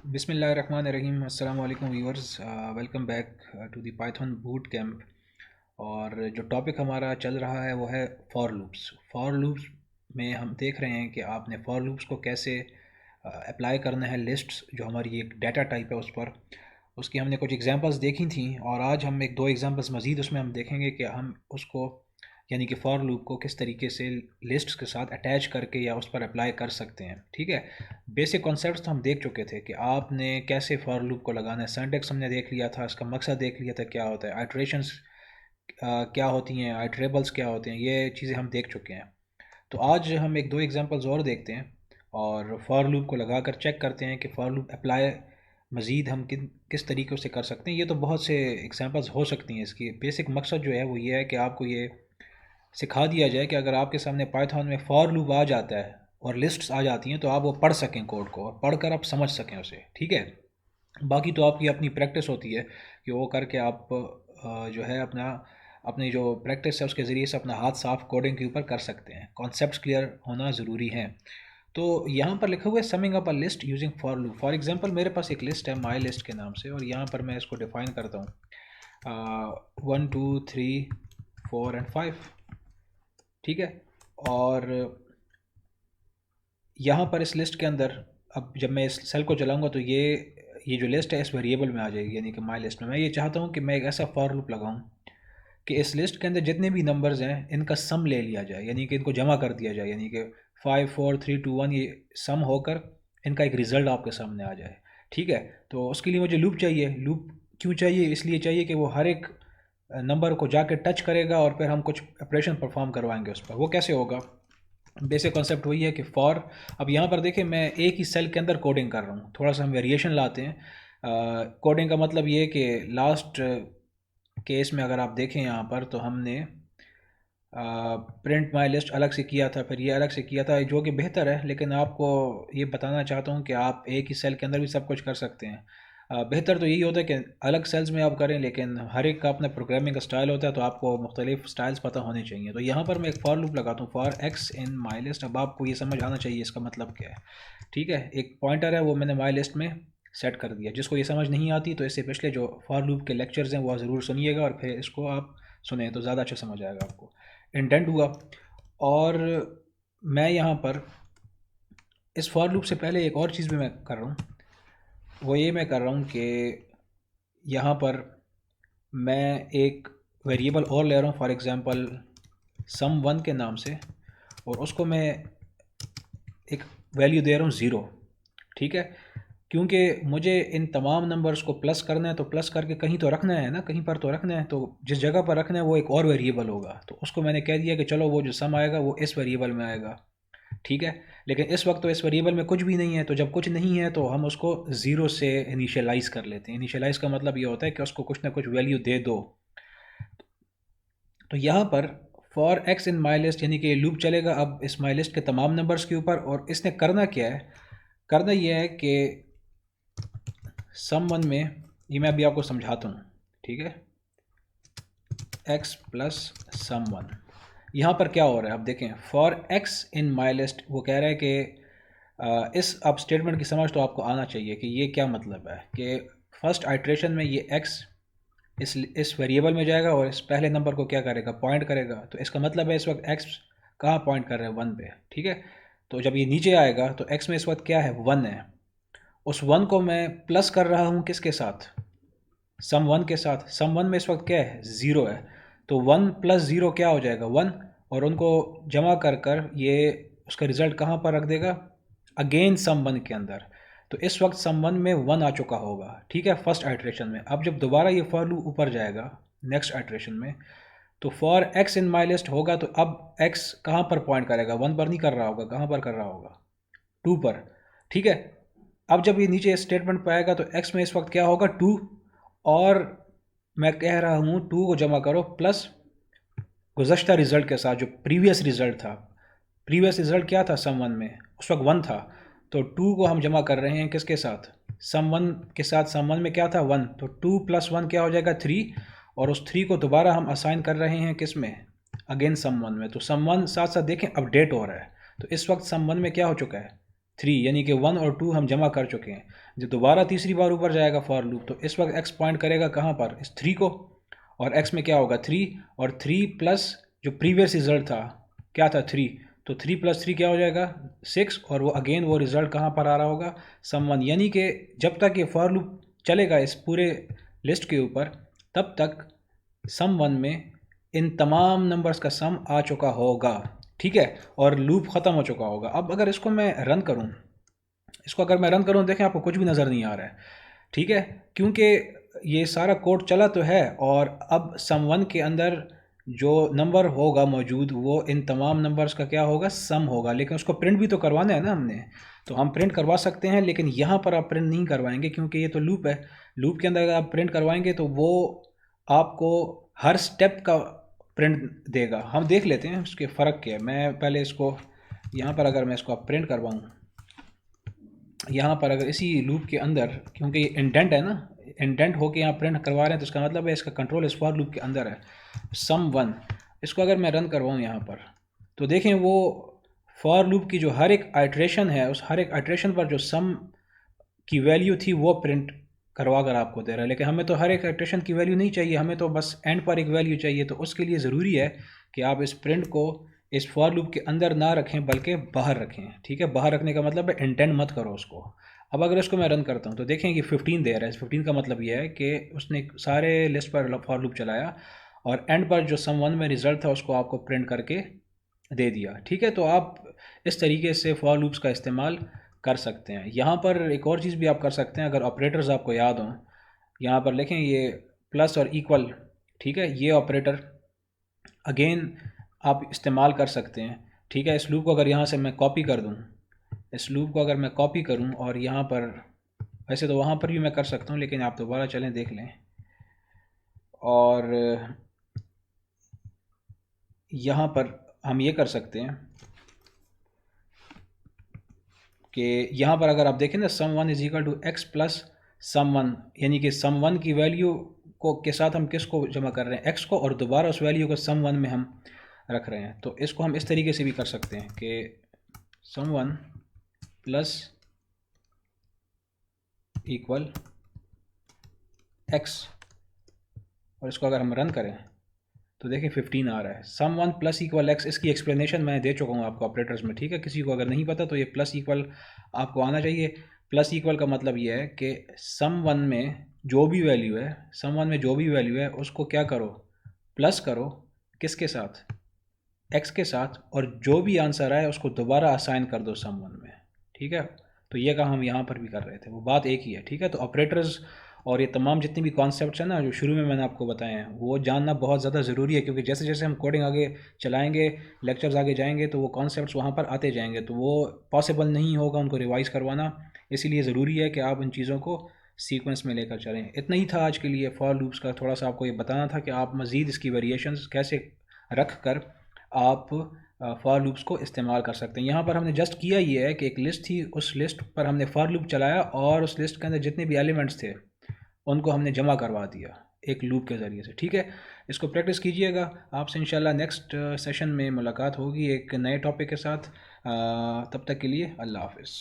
बिस्मिल्लाहिर्रहमानिर्रहीम। अस्सलाम वालेकुम viewers, welcome back to the Python boot camp. और जो टॉपिक हमारा चल रहा है वो है फॉर लूप्स। फॉर लूप्स में हम देख रहे हैं कि आपने फॉर लूप्स को कैसे अप्लाई करना है लिस्ट्स, जो हमारी एक डाटा टाइप है उस पर। उसकी हमने कुछ एग्जांपल्स देखी थी और आज हम एक दो एग्जांपल्स मज़ीद उसमें हम देखेंगे कि हम उसको यानी कि फॉर लूप को किस तरीके से लिस्ट्स के साथ अटैच करके या उस पर अप्लाई कर सकते हैं। ठीक है, बेसिक कॉन्सेप्ट्स तो हम देख चुके थे कि आपने कैसे फॉर लूप को लगाना है। सिंटैक्स हमने देख लिया था, इसका मकसद देख लिया था क्या होता है, आइट्रेशंस क्या होती हैं, आइट्रेबल्स क्या होते हैं, ये चीज़ें हम देख चुके हैं। तो आज हम एक दो एग्जांपल्स और देखते हैं और फॉर लूप को लगाकर चेक करते हैं कि फॉर लूप अप्लाई मज़ीद हम किस तरीक़े से कर सकते हैं। ये तो बहुत से एग्जांपल्स हो सकती हैं। इसकी बेसिक मकसद जो है वो ये है कि आपको ये सिखा दिया जाए कि अगर आपके सामने पाइथन में फॉर लूप आ जाता है और लिस्ट्स आ जाती हैं तो आप वो पढ़ सकें कोड को, और पढ़कर आप समझ सकें उसे। ठीक है, बाकी तो आपकी अपनी प्रैक्टिस होती है कि वो करके आप जो है अपनी जो प्रैक्टिस है उसके ज़रिए से अपना हाथ साफ कोडिंग के ऊपर कर सकते हैं। कॉन्सेप्ट्स क्लियर होना ज़रूरी है। तो यहाँ पर लिखा हुआ है summing up a list using for loop. For example मेरे पास एक लिस्ट है माई लिस्ट के नाम से, और यहाँ पर मैं इसको डिफ़ाइन करता हूँ 1 2 3 4 एंड 5। ठीक है, और यहाँ पर इस लिस्ट के अंदर अब जब मैं इस सेल को चलाऊंगा तो ये जो लिस्ट है इस वेरिएबल में आ जाएगी, यानी कि माई लिस्ट में। मैं ये चाहता हूँ कि मैं एक ऐसा फॉर लूप लगाऊं कि इस लिस्ट के अंदर जितने भी नंबर्स हैं इनका सम ले लिया जाए, यानी कि इनको जमा कर दिया जाए, यानी कि 5 4 3 2 1 ये सम होकर इनका एक रिज़ल्ट आपके सामने आ जाए। ठीक है, तो उसके लिए मुझे लूप चाहिए। लूप क्यों चाहिए? इसलिए चाहिए कि वो हर एक नंबर को जाके टच करेगा और फिर हम कुछ ऑपरेशन परफॉर्म करवाएंगे उस पर। वो कैसे होगा? बेसिक कॉन्सेप्ट वही है कि फॉर, अब यहाँ पर देखिए मैं एक ही सेल के अंदर कोडिंग कर रहा हूँ, थोड़ा सा हम वेरिएशन लाते हैं। कोडिंग का मतलब ये है कि लास्ट केस में अगर आप देखें यहाँ पर तो हमने प्रिंट माई लिस्ट अलग से किया था, फिर ये अलग से किया था, जो कि बेहतर है, लेकिन आपको ये बताना चाहता हूँ कि आप एक ही सेल के अंदर भी सब कुछ कर सकते हैं। बेहतर तो यही होता है कि अलग सेल्स में आप करें, लेकिन हर एक का अपना प्रोग्रामिंग का स्टाइल होता है, तो आपको मुख्तलिफ स्टाइल्स पता होने चाहिए। तो यहाँ पर मैं एक फॉर लूप लगाता हूँ, for x in my list. अब आपको ये समझ आना चाहिए इसका मतलब क्या है। ठीक है, एक पॉइंटर है वो मैंने माई लिस्ट में सेट कर दिया। जिसको ये समझ नहीं आती तो इससे पिछले जो फॉर लूप के लेक्चर्स हैं वो ज़रूर सुनिएगा और फिर इसको आप सुने तो ज़्यादा अच्छा समझ आएगा आपको। इंडेंट हुआ, और मैं यहाँ पर इस फॉर लूप से पहले एक और चीज़ भी मैं कर रहा हूँ। वो ये मैं कर रहा हूँ कि यहाँ पर मैं एक वेरिएबल और ले रहा हूँ, फॉर एग्ज़ाम्पल sum1 के नाम से, और उसको मैं एक वैल्यू दे रहा हूँ 0। ठीक है, क्योंकि मुझे इन तमाम नंबर्स को प्लस करना है, तो प्लस करके कहीं तो रखना है ना, कहीं पर तो रखना है। तो जिस जगह पर रखना है वो एक और वेरिएबल होगा, तो उसको मैंने कह दिया कि चलो वो जो सम आएगा वो इस वेरिएबल में आएगा। ठीक है, लेकिन इस वक्त तो इस वेरिएबल में कुछ भी नहीं है, तो जब कुछ नहीं है तो हम उसको ज़ीरो से इनिशियलाइज़ कर लेते हैं। इनिशियलाइज़ का मतलब ये होता है कि उसको कुछ ना कुछ वैल्यू दे दो। तो यहाँ पर for x in my list, यानी कि लूप चलेगा अब इस माई लिस्ट के तमाम नंबर्स के ऊपर, और इसने करना क्या है? करना यह है कि सम1 में, ये मैं अभी आपको समझाता हूँ। ठीक है, x प्लस sum1, यहाँ पर क्या हो रहा है आप देखें। For x in my list, वो कह रहा है कि इस अब स्टेटमेंट की समझ तो आपको आना चाहिए कि ये क्या मतलब है। कि फर्स्ट आइट्रेशन में ये x इस वेरिएबल में जाएगा और इस पहले नंबर को क्या करेगा? पॉइंट करेगा। तो इसका मतलब है इस वक्त x कहाँ पॉइंट कर रहा है? 1 पे। ठीक है, तो जब ये नीचे आएगा तो x में इस वक्त क्या है? 1 है। उस 1 को मैं प्लस कर रहा हूँ किसके साथ? sum1 के साथ। sum1 में इस वक्त क्या है? 0 है। तो 1 प्लस 0 क्या हो जाएगा? 1, और उनको जमा कर कर ये उसका रिज़ल्ट कहाँ पर रख देगा? अगेन sum1 के अंदर। तो इस वक्त sum1 में 1 आ चुका होगा। ठीक है, फर्स्ट आइट्रेशन में। अब जब दोबारा ये फॉर लूप ऊपर जाएगा नेक्स्ट आइट्रेशन में, तो for x in my list होगा, तो अब x कहाँ पर पॉइंट करेगा? 1 पर नहीं कर रहा होगा, कहाँ पर कर रहा होगा? 2 पर। ठीक है, अब जब ये नीचे स्टेटमेंट पर आएगा तो x में इस वक्त क्या होगा? 2, और मैं कह रहा हूँ 2 को जमा करो प्लस गुज़श्ता रिज़ल्ट के साथ जो प्रीवियस रिज़ल्ट था। प्रीवियस रिज़ल्ट क्या था? sum1 में उस वक्त 1 था, तो 2 को हम जमा कर रहे हैं किसके साथ? sum1 के साथ। sum1 में क्या था? 1, तो 2 प्लस 1 क्या हो जाएगा? 3, और उस 3 को दोबारा हम असाइन कर रहे हैं किस में? अगेन sum1 में। तो sum1 साथ साथ देखें अपडेट हो रहा है। तो इस वक्त sum1 में क्या हो चुका है? 3, यानी कि 1 और 2 हम जमा कर चुके हैं। जब दोबारा तीसरी बार ऊपर जाएगा फॉर लूप तो इस वक्त x पॉइंट करेगा कहाँ पर, इस 3 को, और x में क्या होगा 3, और 3 प्लस जो प्रीवियस रिजल्ट था क्या था 3, तो 3 + 3 क्या हो जाएगा 6, और वो अगेन वो रिजल्ट कहाँ पर आ रहा होगा सम 1, यानी कि जब तक ये फॉर लूप चलेगा इस पूरे लिस्ट के ऊपर तब तक सम 1 में इन तमाम नंबर्स का सम आ चुका होगा, ठीक है, और लूप ख़त्म हो चुका होगा। अब अगर इसको मैं रन करूं, इसको अगर मैं रन करूं देखें आपको कुछ भी नज़र नहीं आ रहा है, ठीक है, क्योंकि ये सारा कोड चला तो है, और अब सम 1 के अंदर जो नंबर होगा मौजूद वो इन तमाम नंबर्स का क्या होगा सम होगा, लेकिन उसको प्रिंट भी तो करवाना है ना हमने, तो हम प्रिंट करवा सकते हैं, लेकिन यहाँ पर आप प्रिंट नहीं करवाएंगे क्योंकि ये तो लूप है। लूप के अंदर अगर आप प्रिंट करवाएंगे तो वो आपको हर स्टेप का प्रिंट देगा। हम देख लेते हैं उसके फ़र्क क्या है। मैं पहले इसको यहाँ पर अगर मैं इसको आप प्रिंट करवाऊँ, यहाँ पर अगर इसी लूप के अंदर, क्योंकि ये इंडेंट है ना, इंडेंट होके यहाँ प्रिंट करवा रहे हैं तो इसका मतलब है इसका कंट्रोल इस फॉर लूप के अंदर है सम 1। इसको अगर मैं रन करवाऊँ यहाँ पर तो देखें वो फॉर लूप की जो हर एक आइट्रेशन है उस हर एक आइट्रेशन पर जो सम की वैल्यू थी वो प्रिंट करवा कर आपको दे रहा है, लेकिन हमें तो हर एक आइट्रेशन की वैल्यू नहीं चाहिए, हमें तो बस एंड पर एक वैल्यू चाहिए। तो उसके लिए ज़रूरी है कि आप इस प्रिंट को इस फॉर लूप के अंदर ना रखें बल्कि बाहर रखें, ठीक है। बाहर रखने का मतलब है इंटेंड मत करो उसको। अब अगर इसको मैं रन करता हूँ तो देखें कि 15 दे रहा है। 15 का मतलब यह है कि उसने सारे लिस्ट पर फॉर लूप चलाया और एंड पर जो सम 1 में रिज़ल्ट था उसको आपको प्रिंट करके दे दिया, ठीक है। तो आप इस तरीके से फॉर लूप्स का इस्तेमाल कर सकते हैं। यहाँ पर एक और चीज़ भी आप कर सकते हैं, अगर ऑपरेटर्स आपको याद हों, यहाँ पर लिखें ये प्लस और इक्वल, ठीक है, ये ऑपरेटर अगेन आप इस्तेमाल कर सकते हैं, ठीक है। इस लूप को अगर यहाँ से मैं कॉपी कर दूँ, इस लूप को अगर मैं कॉपी करूँ और यहाँ पर, वैसे तो वहाँ पर भी मैं कर सकता हूँ लेकिन आप दोबारा चलें देख लें, और यहाँ पर हम ये कर सकते हैं कि यहाँ पर अगर आप देखें ना सम 1 = x प्लस सम 1, यानी कि सम 1 की वैल्यू को के साथ हम किसको जमा कर रहे हैं x को, और दोबारा उस वैल्यू को सम 1 में हम रख रहे हैं। तो इसको हम इस तरीके से भी कर सकते हैं कि सम 1 प्लस इक्वल x, और इसको अगर हम रन करें तो देखिए 15 आ रहा है। सम 1 प्लस इक्वल x, इसकी एक्सप्लेनेशन मैं दे चुका हूँ आपको ऑपरेटर्स में, ठीक है। किसी को अगर नहीं पता तो ये प्लस इक्वल आपको आना चाहिए। प्लस इक्वल का मतलब ये है कि सम 1 में जो भी वैल्यू है, सम 1 में जो भी वैल्यू है उसको क्या करो, प्लस करो किसके साथ, x के साथ, और जो भी आंसर आए उसको दोबारा असाइन कर दो सम 1 में, ठीक है। तो ये काम हम यहाँ पर भी कर रहे थे, वो बात एक ही है, ठीक है। तो ऑपरेटर्स और ये तमाम जितनी भी कॉन्सेप्ट्स हैं ना जो शुरू में मैंने आपको बताए हैं वो जानना बहुत ज़्यादा ज़रूरी है, क्योंकि जैसे जैसे हम कोडिंग आगे चलाएंगे, लेक्चर्स आगे जाएंगे तो वो कॉन्सेप्ट्स वहाँ पर आते जाएंगे, तो वो पॉसिबल नहीं होगा उनको रिवाइज़ करवाना। इसीलिए ज़रूरी है कि आप इन चीज़ों को सीक्वेंस में लेकर चलें। इतना ही था आज के लिए फॉर लूप्स का, थोड़ा सा आपको ये बताना था कि आप मज़ीद इसकी वेरिएशंस कैसे रख कर आप फॉर लूप्स को इस्तेमाल कर सकते हैं। यहाँ पर हमने जस्ट किया ये है कि एक लिस्ट थी, उस लिस्ट पर हमने फॉर लूप चलाया और उस लिस्ट के अंदर जितने भी एलिमेंट्स थे उनको हमने जमा करवा दिया एक लूप के ज़रिए से, ठीक है। इसको प्रैक्टिस कीजिएगा। आपसे इंशाल्लाह नेक्स्ट सेशन में मुलाकात होगी एक नए टॉपिक के साथ। तब तक के लिए अल्लाह हाफ़िज़।